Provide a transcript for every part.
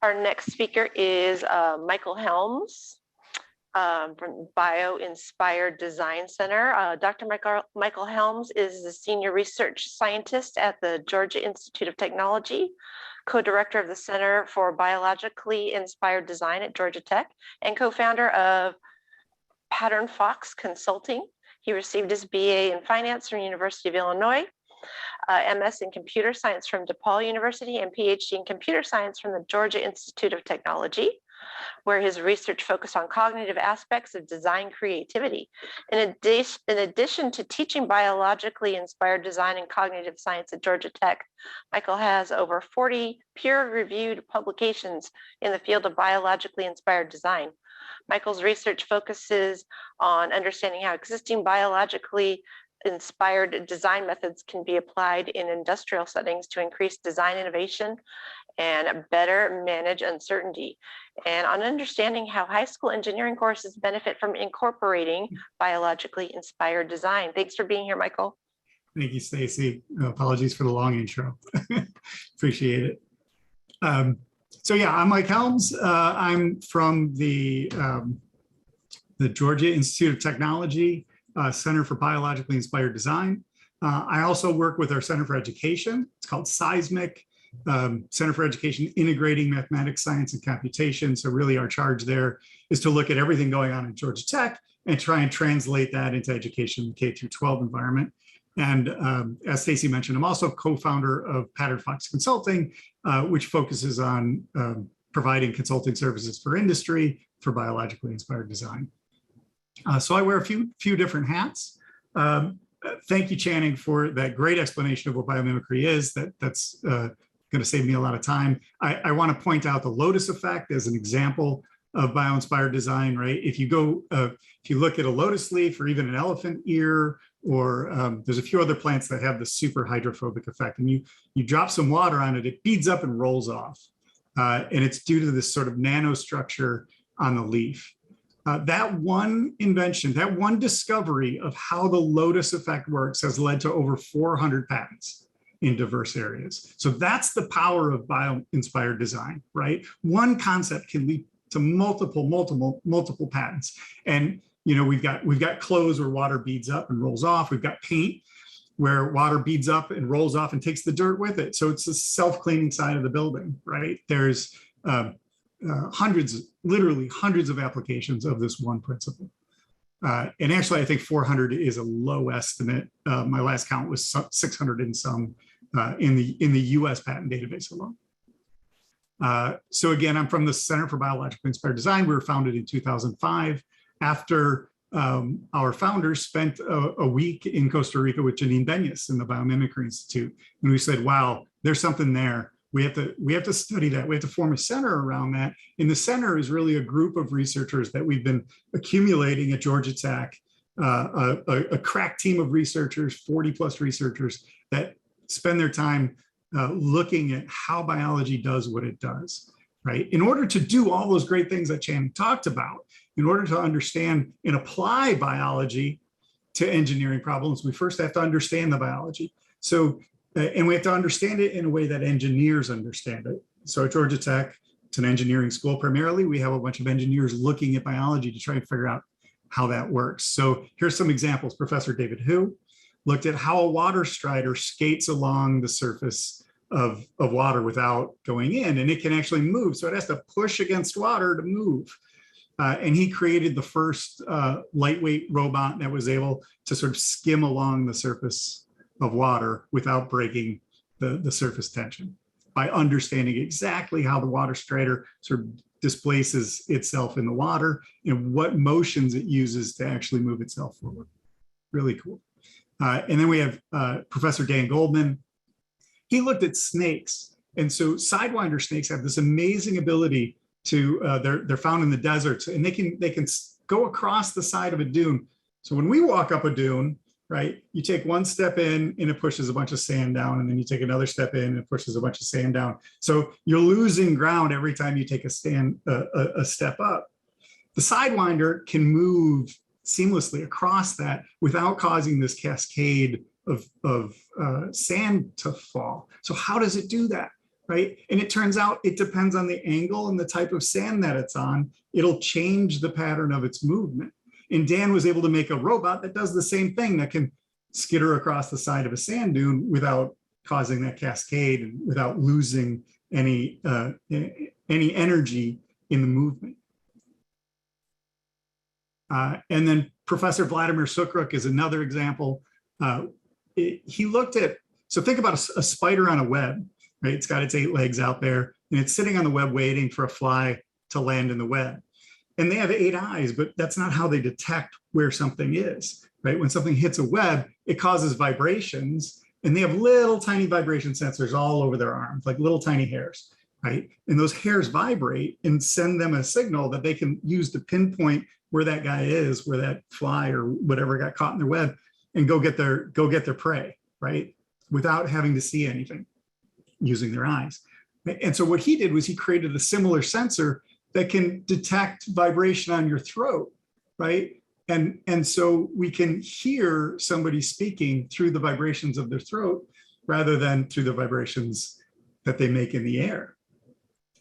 Our next speaker is Michael Helms from Bioinspired Design Center. Dr. Michael Helms is the Senior Research Scientist at the Georgia Institute of Technology, co-director of the Center for Biologically Inspired Design at Georgia Tech, and co-founder of Pattern Fox Consulting. He received his BA in Finance from University of Illinois, MS in Computer Science from DePaul University, and PhD in Computer Science from the Georgia Institute of Technology, where his research focused on cognitive aspects of design creativity. In addition to teaching biologically inspired design and cognitive science at Georgia Tech, Michael has over 40 peer-reviewed publications in the field of biologically inspired design. Michael's research focuses on understanding how existing biologically inspired design methods can be applied in industrial settings to increase design innovation and better manage uncertainty, and on understanding how high school engineering courses benefit from incorporating biologically inspired design. Thanks for being here, Michael. Thank you, Stacy. Apologies for the long intro. Appreciate it. So yeah, I'm Mike Helms. I'm from the Georgia Institute of Technology, Center for Biologically Inspired Design. I also work with our Center for Education. It's called Seismic, Center for Education Integrating Mathematics, Science, and Computation. So really our charge there is to look at everything going on in Georgia Tech and try and translate that into education in the K through 12 environment. And as Stacy mentioned, I'm also co-founder of Pattern Fox Consulting, which focuses on providing consulting services for industry for biologically inspired design. So I wear a few different hats. Thank you, Channing, for that great explanation of what biomimicry is. That's going to save me a lot of time. I want to point out the Lotus Effect as an example of bioinspired design, right? If you go, if you look at a lotus leaf or even an elephant ear, or there's a few other plants that have the super hydrophobic effect, and you drop some water on it, it beads up and rolls off. And it's due to this sort of nanostructure on the leaf. That one invention, that one discovery of how the Lotus Effect works has led to over 400 patents in diverse areas. So that's the power of bio-inspired design, right? One concept can lead to multiple patents. And you know, we've got clothes where water beads up and rolls off. We've got paint where water beads up and rolls off and takes the dirt with it. So it's the self-cleaning side of the building, right? There's literally hundreds of applications of this one principle. And actually, I think 400 is a low estimate. My last count was 600 and some in the US patent database alone. So again, I'm from the Center for Biologically Inspired Design. We were founded in 2005 after our founders spent a week in Costa Rica with Janine Benyus in the Biomimicry Institute. And we said, wow, there's something there. We have to study that. We have to form a center around that. And the center is really a group of researchers that we've been accumulating at Georgia Tech, a crack team of researchers, 40 plus researchers that spend their time looking at how biology does what it does, right? In order to do all those great things that Channing talked about, in order to understand and apply biology to engineering problems, we first have to understand the biology. So, and we have to understand it in a way that engineers understand it. So at Georgia Tech, it's an engineering school primarily. We have a bunch of engineers looking at biology to try and figure out how that works. So here's some examples. Professor David Hu looked at how a water strider skates along the surface of water without going in, and it can actually move. So it has to push against water to move. And he created the first lightweight robot that was able to sort of skim along the surface of water without breaking the surface tension by understanding exactly how the water strider sort of displaces itself in the water and what motions it uses to actually move itself forward. Really cool. And then we have Professor Dan Goldman. He looked at snakes. And so Sidewinder snakes have this amazing ability to, they're found in the deserts, and they can go across the side of a dune. So when we walk up a dune, right, you take one step in and it pushes a bunch of sand down, and then you take another step in and it pushes a bunch of sand down. So you're losing ground every time you take a step up. The Sidewinder can move seamlessly across that without causing this cascade of sand to fall. So how does it do that? right? And it turns out it depends on the angle and the type of sand that it's on. It'll change the pattern of its movement. And Dan was able to make a robot that does the same thing, that can skitter across the side of a sand dune without causing that cascade and without losing any energy in the movement. And then Professor Vladimir Sukruk is another example. He looked at, so think about a spider on a web, right? It's got its 8 legs out there and it's sitting on the web waiting for a fly to land in the web. And they have 8 eyes, but that's not how they detect where something is, right? When something hits a web, it causes vibrations, and they have little tiny vibration sensors all over their arms, like little tiny hairs, right? And those hairs vibrate and send them a signal that they can use to pinpoint where that guy is, where that fly or whatever got caught in their web, and go get their prey, right? Without having to see anything, using their eyes. And so what he did was he created a similar sensor that can detect vibration on your throat, right? And so we can hear somebody speaking through the vibrations of their throat rather than through the vibrations that they make in the air.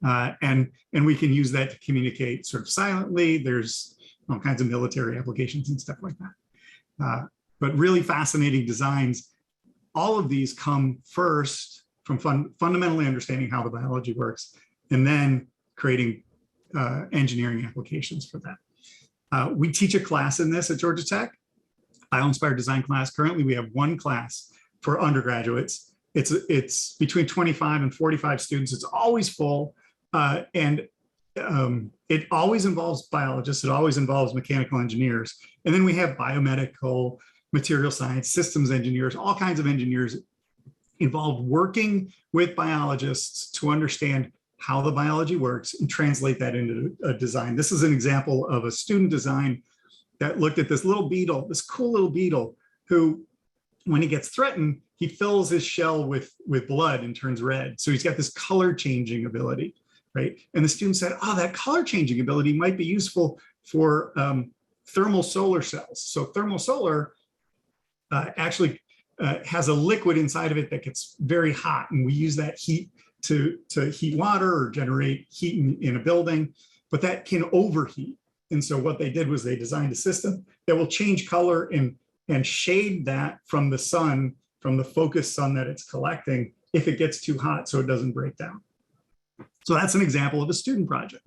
And we can use that to communicate sort of silently. There's all kinds of military applications and stuff like that. But really fascinating designs. All of these come first from fundamentally understanding how the biology works, and then creating engineering applications for that. We teach a class in this at Georgia Tech, Bioinspired Design class. Currently, we have 1 class for undergraduates. It's between 25 and 45 students. It's always full, and it always involves biologists. It always involves mechanical engineers. And then we have biomedical, material science, systems engineers, all kinds of engineers involved working with biologists to understand how the biology works and translate that into a design. This is an example of a student design that looked at this little beetle, this cool little beetle, who, when he gets threatened, he fills his shell with blood and turns red. So he's got this color changing ability, right? And the student said, oh, that color changing ability might be useful for thermal solar cells. So thermal solar actually has a liquid inside of it that gets very hot, and we use that heat to heat water or generate heat in a building, but that can overheat. And so what they did was they designed a system that will change color and shade that from the sun, from the focused sun that it's collecting, if it gets too hot, so it doesn't break down. So that's an example of a student project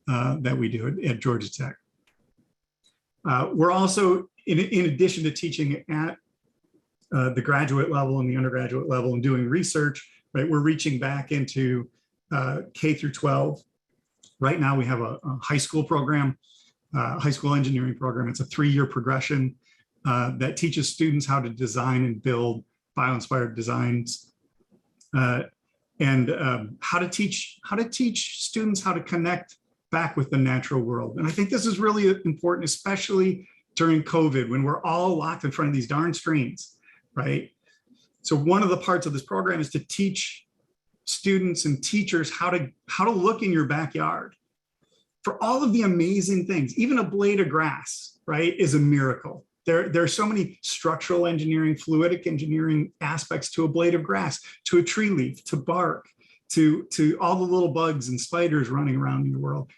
that we do at Georgia Tech. We're also, in addition to teaching at the graduate level and the undergraduate level and doing research, right, we're reaching back into K through 12. Right now we have a high school program, high school engineering program. It's a 3-year progression that teaches students how to design and build bio-inspired designs, and how to teach students how to connect back with the natural world. And I think this is really important, especially during COVID, when we're all locked in front of these darn screens, right? So one of the parts of this program is to teach students and teachers how to look in your backyard for all of the amazing things. Even a blade of grass, right, is a miracle. There are so many structural engineering, fluidic engineering aspects to a blade of grass, to a tree leaf, to bark, to all the little bugs and spiders running around in your world.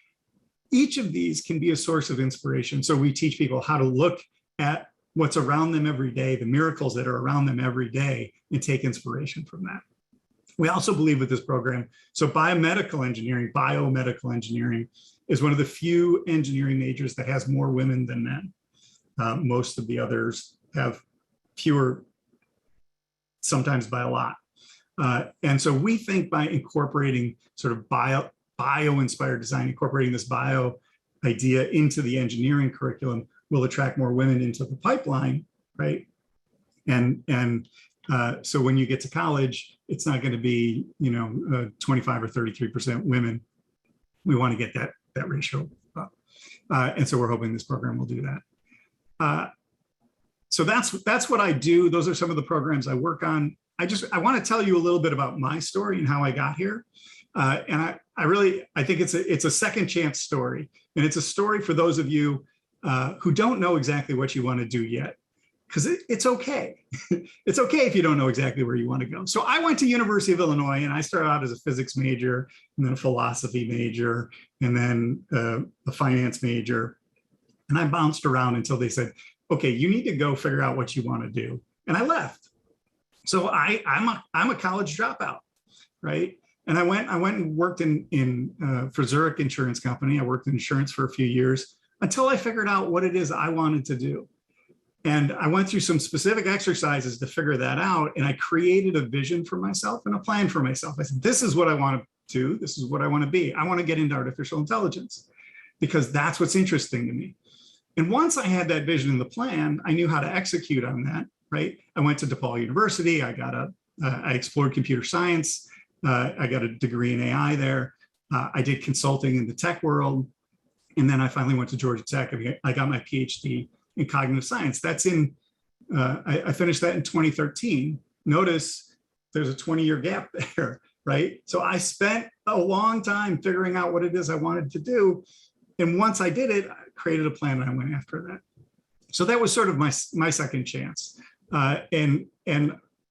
Each of these can be a source of inspiration. So we teach people how to look at what's around them every day, the miracles that are around them every day, and take inspiration from that. We also believe with this program, so biomedical engineering is one of the few engineering majors that has more women than men. Most of the others have fewer, sometimes by a lot. And so we think by incorporating sort of bio-inspired design, incorporating this bio idea into the engineering curriculum will attract more women into the pipeline, right? And so when you get to college, it's not going to be 25 or 33% women. We want to get that ratio up, and so we're hoping this program will do that. So that's what I do. Those are some of the programs I work on. I want to tell you a little bit about my story and how I got here. And I think it's a second chance story, and it's a story for those of you who don't know exactly what you want to do yet. because it's okay. It's okay if you don't know exactly where you want to go. So I went to University of Illinois, and I started out as a physics major, and then a philosophy major, and then a finance major. And I bounced around until they said, okay, you need to go figure out what you want to do. And I left. So I'm a college dropout, right? And I went and worked for Zurich Insurance Company. I worked in insurance for a few years until I figured out what it is I wanted to do. And I went through some specific exercises to figure that out. And I created a vision for myself and a plan for myself. I said, this is what I want to do. This is what I want to be. I want to get into artificial intelligence because that's what's interesting to me. And once I had that vision and the plan, I knew how to execute on that, right? I went to DePaul University. I explored computer science. I got a degree in AI there. I did consulting in the tech world. And then I finally went to Georgia Tech. I got my PhD in cognitive science. I finished that in 2013. Notice there's a 20-year gap there, right? So I spent a long time figuring out what it is I wanted to do. And once I did it, I created a plan and I went after that. So that was sort of my second chance. And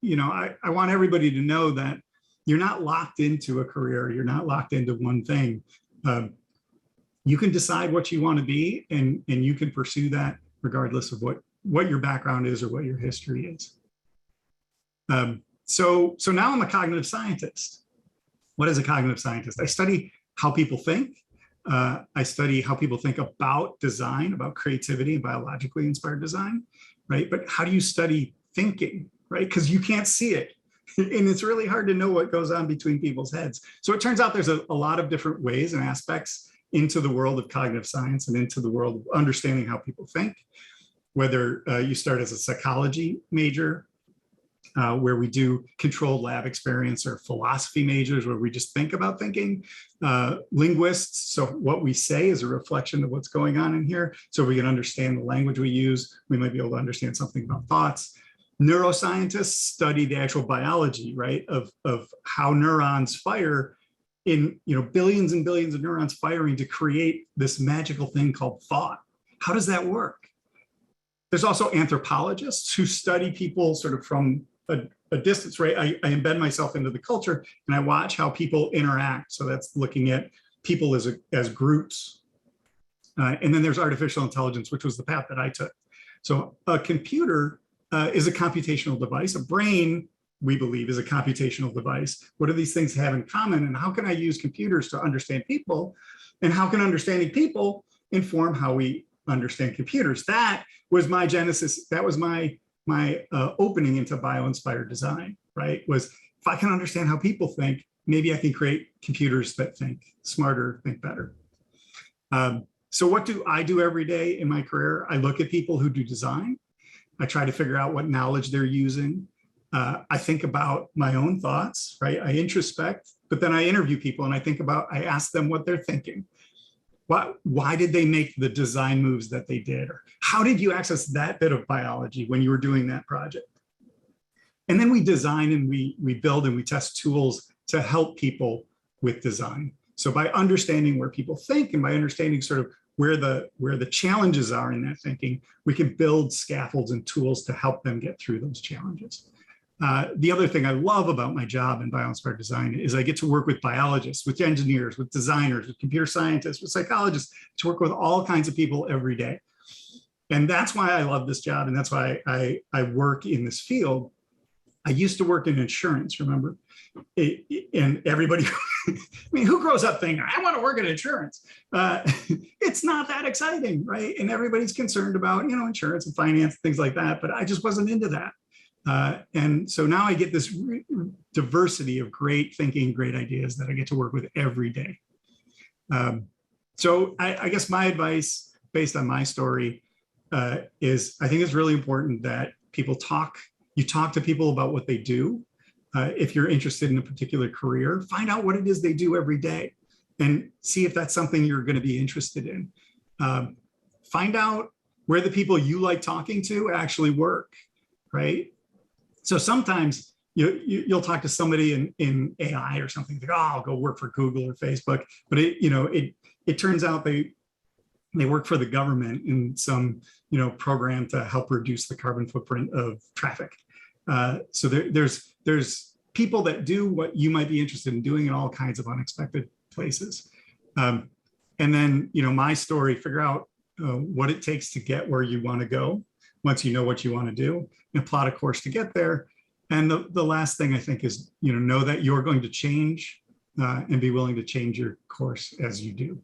you know, I want everybody to know that you're not locked into a career. You're not locked into one thing. You can decide what you want to be, and you can pursue that regardless of what your background is or what your history is. So now I'm a cognitive scientist. What is a cognitive scientist? I study how people think. I study how people think about design, about creativity and biologically inspired design, right? But how do you study thinking, right? Because you can't see it. And it's really hard to know what goes on between people's heads. So it turns out there's a lot of different ways and aspects into the world of cognitive science and into the world of understanding how people think. Whether you start as a psychology major, where we do controlled lab experience, or philosophy majors where we just think about thinking, linguists, so what we say is a reflection of what's going on in here. So we can understand the language we use, we might be able to understand something about thoughts. Neuroscientists study the actual biology, right, of how neurons fire in, you know, billions and billions of neurons firing to create this magical thing called thought. How does that work? There's also anthropologists who study people sort of from a distance, right? I embed myself into the culture and I watch how people interact. So that's looking at people as groups. And then there's artificial intelligence, which was the path that I took. So a computer is a computational device. A brain, we believe, is a computational device. What do these things have in common? And how can I use computers to understand people? And how can understanding people inform how we understand computers? That was my genesis. That was my opening into bioinspired design, right? Was if I can understand how people think, maybe I can create computers that think smarter, think better. So what do I do every day in my career? I look at people who do design. I try to figure out what knowledge they're using. I think about my own thoughts, right? I introspect, but then I interview people and I ask them what they're thinking. Why did they make the design moves that they did? Or how did you access that bit of biology when you were doing that project? And then we design and we build and we test tools to help people with design. So by understanding where people think and by understanding sort of where the challenges are in that thinking, we can build scaffolds and tools to help them get through those challenges. The other thing I love about my job in bioinspired design is I get to work with biologists, with engineers, with designers, with computer scientists, with psychologists, to work with all kinds of people every day. And that's why I love this job. And that's why I work in this field. I used to work in insurance, remember? And everybody, I mean, who grows up thinking, I want to work in insurance? It's not that exciting, right? And everybody's concerned about, you know, insurance and finance, things like that. But I just wasn't into that. And so now I get this diversity of great thinking, great ideas that I get to work with every day. So I guess my advice based on my story is I think it's really important that you talk to people about what they do. If you're interested in a particular career, find out what it is they do every day and see if that's something you're going to be interested in. Find out where the people you like talking to actually work, right? So sometimes you'll talk to somebody in AI or something, like, oh, I'll go work for Google or Facebook. But it turns out they They work for the government in some, program to help reduce the carbon footprint of traffic. So there's people that do what you might be interested in doing in all kinds of unexpected places. And then, my story, figure out what it takes to get where you want to go. Once you know what you want to do, and plot a course to get there. And the last thing I think is, know that you're going to change and be willing to change your course as you do.